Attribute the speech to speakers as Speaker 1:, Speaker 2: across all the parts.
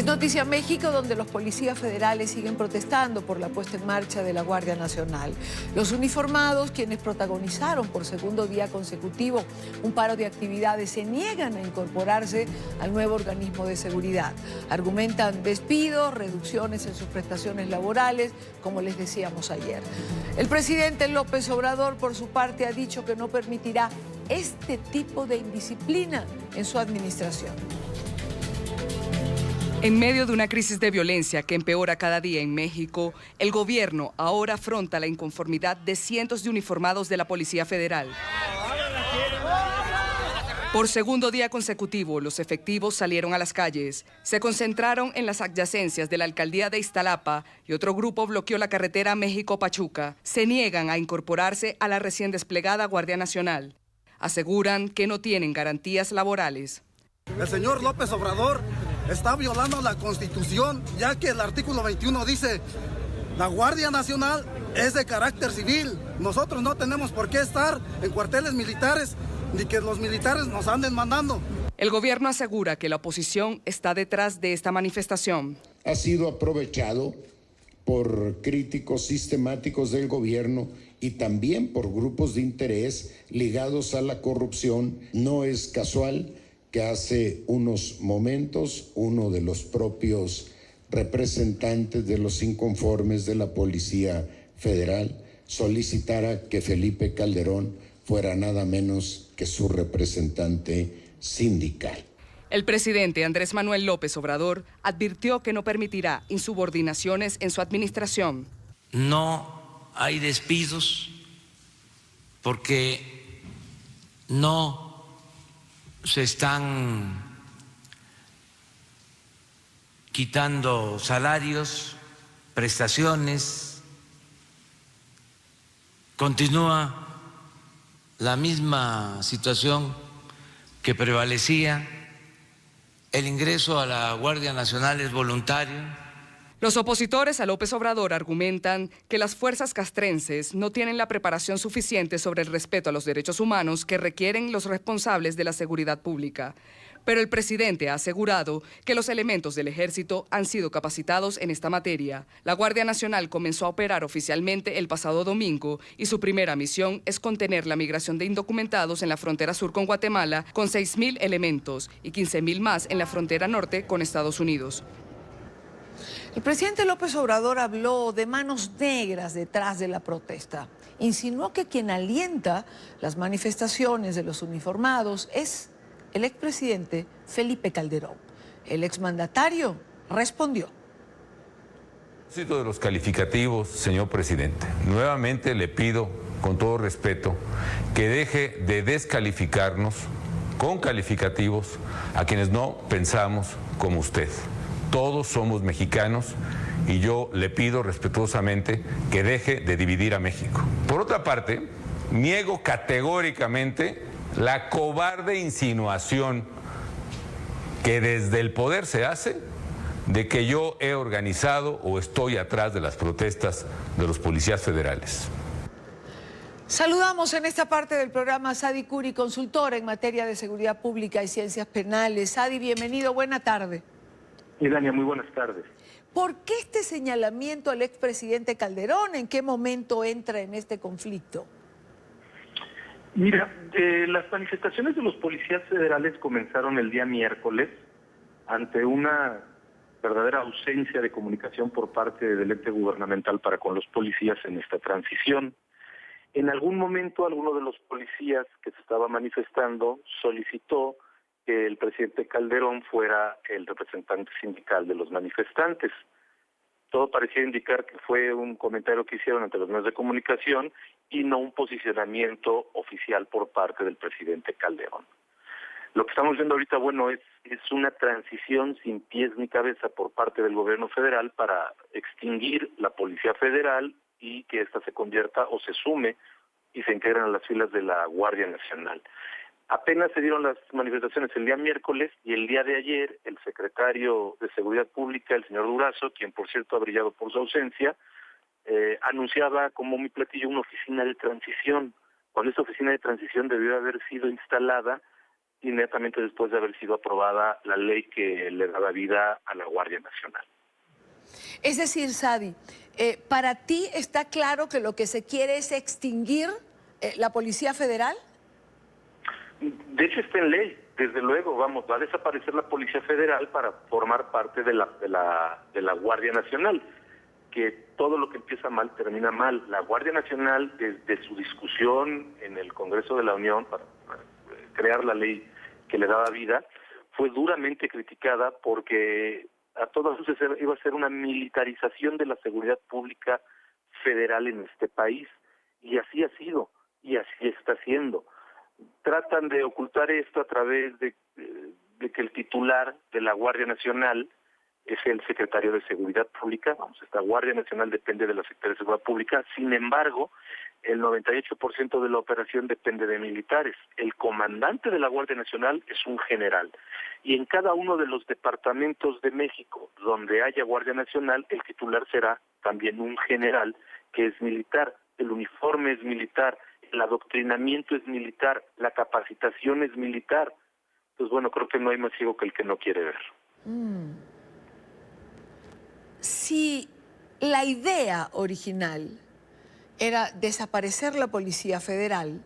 Speaker 1: noticia México, donde los policías federales siguen protestando por la puesta en marcha de la Guardia Nacional. Los uniformados, quienes protagonizaron por segundo día consecutivo un paro de actividades, se niegan a incorporarse al nuevo organismo de seguridad. Argumentan despidos, reducciones en sus prestaciones laborales, como les decíamos ayer. El presidente López Obrador, por su parte, ha dicho que no permitirá este tipo de indisciplina en su administración.
Speaker 2: En medio de una crisis de violencia que empeora cada día en México, el gobierno ahora afronta la inconformidad de cientos de uniformados de la Policía Federal. Por segundo día consecutivo, los efectivos salieron a las calles, se concentraron en las adyacencias de la alcaldía de Iztapalapa y otro grupo bloqueó la carretera México-Pachuca. Se niegan a incorporarse a la recién desplegada Guardia Nacional. Aseguran que no tienen garantías laborales.
Speaker 3: El señor López Obrador está violando la Constitución, ya que el artículo 21 dice: la Guardia Nacional es de carácter civil. Nosotros no tenemos por qué estar en cuarteles militares, ni que los militares nos anden mandando.
Speaker 2: El gobierno asegura que la oposición está detrás de esta manifestación.
Speaker 4: Ha sido aprovechado por críticos sistemáticos del gobierno y también por grupos de interés ligados a la corrupción. No es casual que hace unos momentos uno de los propios representantes de los inconformes de la Policía Federal solicitara que Felipe Calderón fuera nada menos que su representante sindical.
Speaker 2: El presidente Andrés Manuel López Obrador advirtió que no permitirá insubordinaciones en su administración.
Speaker 5: No hay despidos porque no se están quitando salarios, prestaciones, continúa la misma situación que prevalecía. El ingreso a la Guardia Nacional es voluntario.
Speaker 2: Los opositores a López Obrador argumentan que las fuerzas castrenses no tienen la preparación suficiente sobre el respeto a los derechos humanos que requieren los responsables de la seguridad pública. Pero el presidente ha asegurado que los elementos del ejército han sido capacitados en esta materia. La Guardia Nacional comenzó a operar oficialmente el pasado domingo y su primera misión es contener la migración de indocumentados en la frontera sur con Guatemala con 6.000 elementos y 15.000 más en la frontera norte con Estados Unidos.
Speaker 1: El presidente López Obrador habló de manos negras detrás de la protesta. Insinuó que quien alienta las manifestaciones de los uniformados es el expresidente Felipe Calderón. El exmandatario respondió.
Speaker 6: De los calificativos, señor presidente, nuevamente le pido, con todo respeto, que deje de descalificarnos con calificativos a quienes no pensamos como usted. Todos somos mexicanos y yo le pido respetuosamente que deje de dividir a México. Por otra parte, niego categóricamente la cobarde insinuación que desde el poder se hace de que yo he organizado o estoy atrás de las protestas de los policías federales.
Speaker 1: Saludamos en esta parte del programa a Sadi Curi, consultora en materia de seguridad pública y ciencias penales. Sadi, bienvenido, buena tarde.
Speaker 7: Y Dania, muy buenas tardes.
Speaker 1: ¿Por qué este señalamiento al expresidente Calderón? ¿En qué momento entra en este conflicto?
Speaker 7: Mira, las manifestaciones de los policías federales comenzaron el día miércoles ante una verdadera ausencia de comunicación por parte del ente gubernamental para con los policías en esta transición. En algún momento, alguno de los policías que se estaba manifestando solicitó que el presidente Calderón fuera el representante sindical de los manifestantes. Todo parecía indicar que fue un comentario que hicieron ante los medios de comunicación y no un posicionamiento oficial por parte del presidente Calderón. Lo que estamos viendo ahorita, bueno, es una transición sin pies ni cabeza por parte del gobierno federal para extinguir la Policía Federal y que ésta se convierta o se sume y se integren a las filas de la Guardia Nacional. Apenas se dieron las manifestaciones el día miércoles y el día de ayer el secretario de Seguridad Pública, el señor Durazo, quien por cierto ha brillado por su ausencia, anunciaba como mi platillo una oficina de transición, cuando esta oficina de transición debió haber sido instalada inmediatamente después de haber sido aprobada la ley que le daba vida a la Guardia Nacional.
Speaker 1: Es decir, Sadi, ¿para ti está claro que lo que se quiere es extinguir la Policía Federal?
Speaker 7: De hecho está en ley, desde luego, vamos, va a desaparecer la Policía Federal para formar parte de la Guardia Nacional, que todo lo que empieza mal termina mal. La Guardia Nacional, desde su discusión en el Congreso de la Unión para crear la ley que le daba vida, fue duramente criticada porque a todas luces iba a ser una militarización de la seguridad pública federal en este país, y así ha sido, y así está siendo. Tratan de ocultar esto a través de que el titular de la Guardia Nacional es el secretario de Seguridad Pública. Vamos, esta Guardia Nacional depende de la Secretaría de Seguridad Pública. Sin embargo, el 98% de la operación depende de militares. El comandante de la Guardia Nacional es un general. Y en cada uno de los departamentos de México donde haya Guardia Nacional, el titular será también un general que es militar. El uniforme es militar, el adoctrinamiento es militar, la capacitación es militar. Pues bueno, creo que no hay más ciego que el que no quiere ver.
Speaker 1: Si la idea original era desaparecer la Policía Federal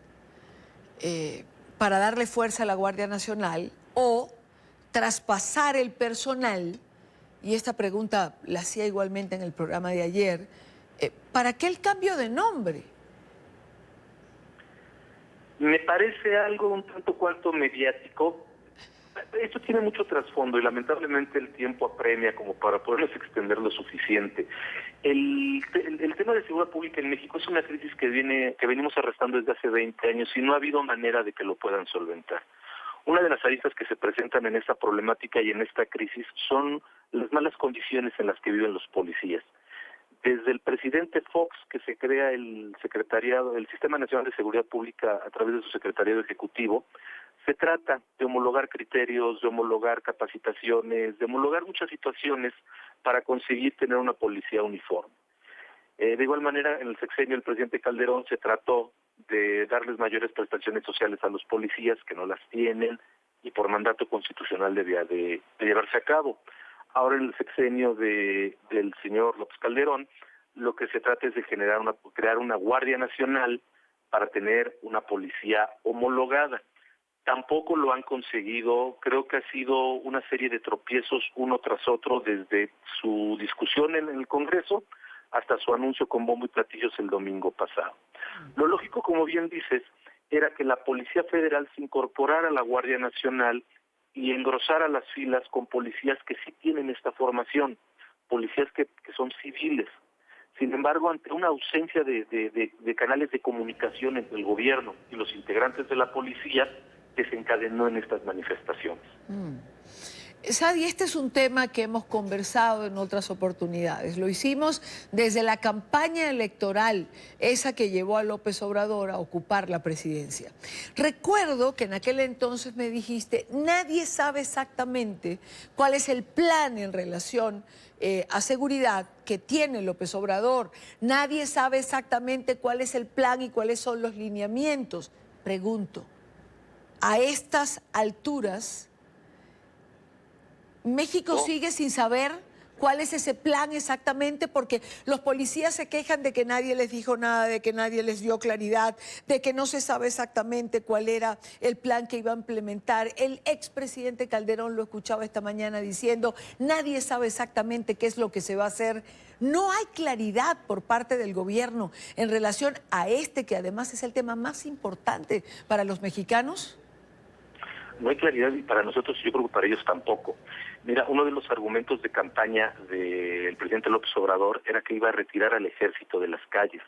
Speaker 1: para darle fuerza a la Guardia Nacional o traspasar el personal, y esta pregunta la hacía igualmente en el programa de ayer, ¿para qué el cambio de nombre?
Speaker 7: Me parece algo un tanto cuanto mediático. Esto tiene mucho trasfondo y lamentablemente el tiempo apremia como para poderles extender lo suficiente. El tema de seguridad pública en México es una crisis que venimos arrastrando desde hace 20 años y no ha habido manera de que lo puedan solventar. Una de las aristas que se presentan en esta problemática y en esta crisis son las malas condiciones en las que viven los policías. Desde el presidente Fox, que se crea el Sistema Nacional de Seguridad Pública a través de su secretariado ejecutivo, se trata de homologar criterios, de homologar capacitaciones, de homologar muchas situaciones para conseguir tener una policía uniforme. De igual manera, en el sexenio del presidente Calderón se trató de darles mayores prestaciones sociales a los policías que no las tienen y por mandato constitucional debía de llevarse a cabo. Ahora en el sexenio del señor López Calderón, lo que se trata es de crear una Guardia Nacional para tener una policía homologada. Tampoco lo han conseguido, creo que ha sido una serie de tropiezos uno tras otro desde su discusión en el Congreso hasta su anuncio con bombo y platillos el domingo pasado. Lo lógico, como bien dices, era que la Policía Federal se incorporara a la Guardia Nacional y engrosara las filas con policías que sí tienen esta formación, policías que son civiles. Sin embargo, ante una ausencia de canales de comunicación entre el gobierno y los integrantes de la policía, desencadenó en estas manifestaciones.
Speaker 1: Sadi, este es un tema que hemos conversado en otras oportunidades. Lo hicimos desde la campaña electoral, esa que llevó a López Obrador a ocupar la presidencia. Recuerdo que en aquel entonces me dijiste, nadie sabe exactamente cuál es el plan en relación a seguridad que tiene López Obrador. Nadie sabe exactamente cuál es el plan y cuáles son los lineamientos. Pregunto, a estas alturas, ¿México sigue sin saber cuál es ese plan exactamente? Porque los policías se quejan de que nadie les dijo nada, de que nadie les dio claridad, de que no se sabe exactamente cuál era el plan que iba a implementar. El expresidente Calderón lo escuchaba esta mañana diciendo, nadie sabe exactamente qué es lo que se va a hacer. No hay claridad por parte del gobierno en relación a este, que además es el tema más importante para los mexicanos.
Speaker 7: No hay claridad y para nosotros, yo creo que para ellos tampoco. Mira, uno de los argumentos de campaña del presidente López Obrador era que iba a retirar al ejército de las calles.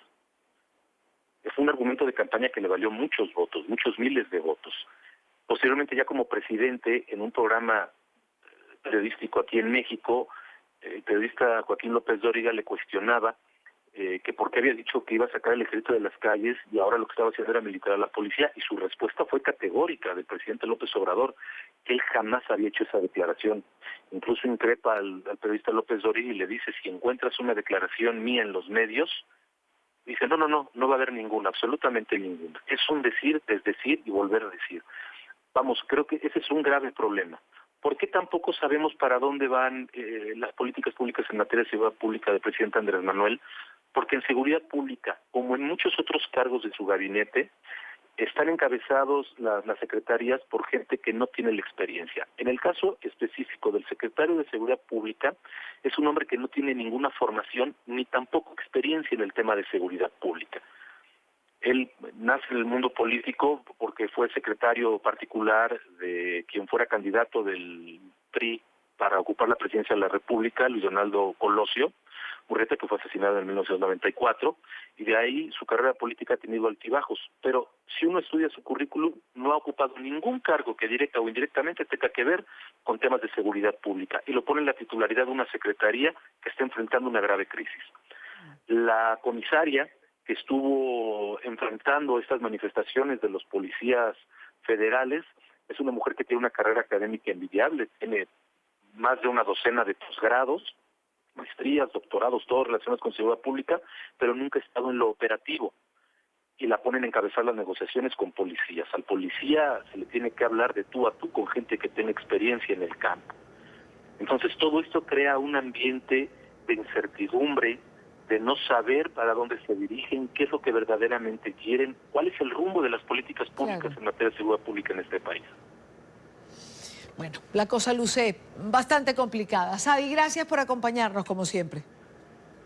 Speaker 7: Es un argumento de campaña que le valió muchos votos, muchos miles de votos. Posteriormente, ya como presidente, en un programa periodístico aquí en México, el periodista Joaquín López Dóriga le cuestionaba que por qué había dicho que iba a sacar el ejército de las calles y ahora lo que estaba haciendo era militar a la policía, y su respuesta fue categórica del presidente López Obrador, que él jamás había hecho esa declaración. Incluso increpa al periodista López Dóriga y le dice, si encuentras una declaración mía en los medios, dice, no va a haber ninguna, absolutamente ninguna. Es un decir, desdecir y volver a decir. Vamos, creo que ese es un grave problema. ¿Por qué tampoco sabemos para dónde van las políticas públicas en materia de seguridad pública del presidente Andrés Manuel? Porque en seguridad pública, como en muchos otros cargos de su gabinete, están encabezados las secretarías por gente que no tiene la experiencia. En el caso específico del secretario de Seguridad Pública, es un hombre que no tiene ninguna formación ni tampoco experiencia en el tema de seguridad pública. Él nace en el mundo político porque fue secretario particular de quien fuera candidato del PRI para ocupar la presidencia de la República, Luis Donaldo Colosio Murrieta, que fue asesinado en 1994, y de ahí su carrera política ha tenido altibajos. Pero si uno estudia su currículum, no ha ocupado ningún cargo que directa o indirectamente tenga que ver con temas de seguridad pública, y lo pone en la titularidad de una secretaría que está enfrentando una grave crisis. La comisaria que estuvo enfrentando estas manifestaciones de los policías federales es una mujer que tiene una carrera académica envidiable, tiene más de una docena de posgrados, maestrías, doctorados, todos relacionados con seguridad pública, pero nunca ha estado en lo operativo. Y la ponen a encabezar las negociaciones con policías. Al policía se le tiene que hablar de tú a tú con gente que tiene experiencia en el campo. Entonces todo esto crea un ambiente de incertidumbre, de no saber para dónde se dirigen, qué es lo que verdaderamente quieren, cuál es el rumbo de las políticas públicas en materia de seguridad pública en este país.
Speaker 1: Bueno, la cosa luce bastante complicada. Sadi, gracias por acompañarnos como siempre.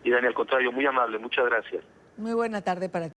Speaker 7: Y Dani, al contrario, muy amable, muchas gracias.
Speaker 1: Muy buena tarde para ti.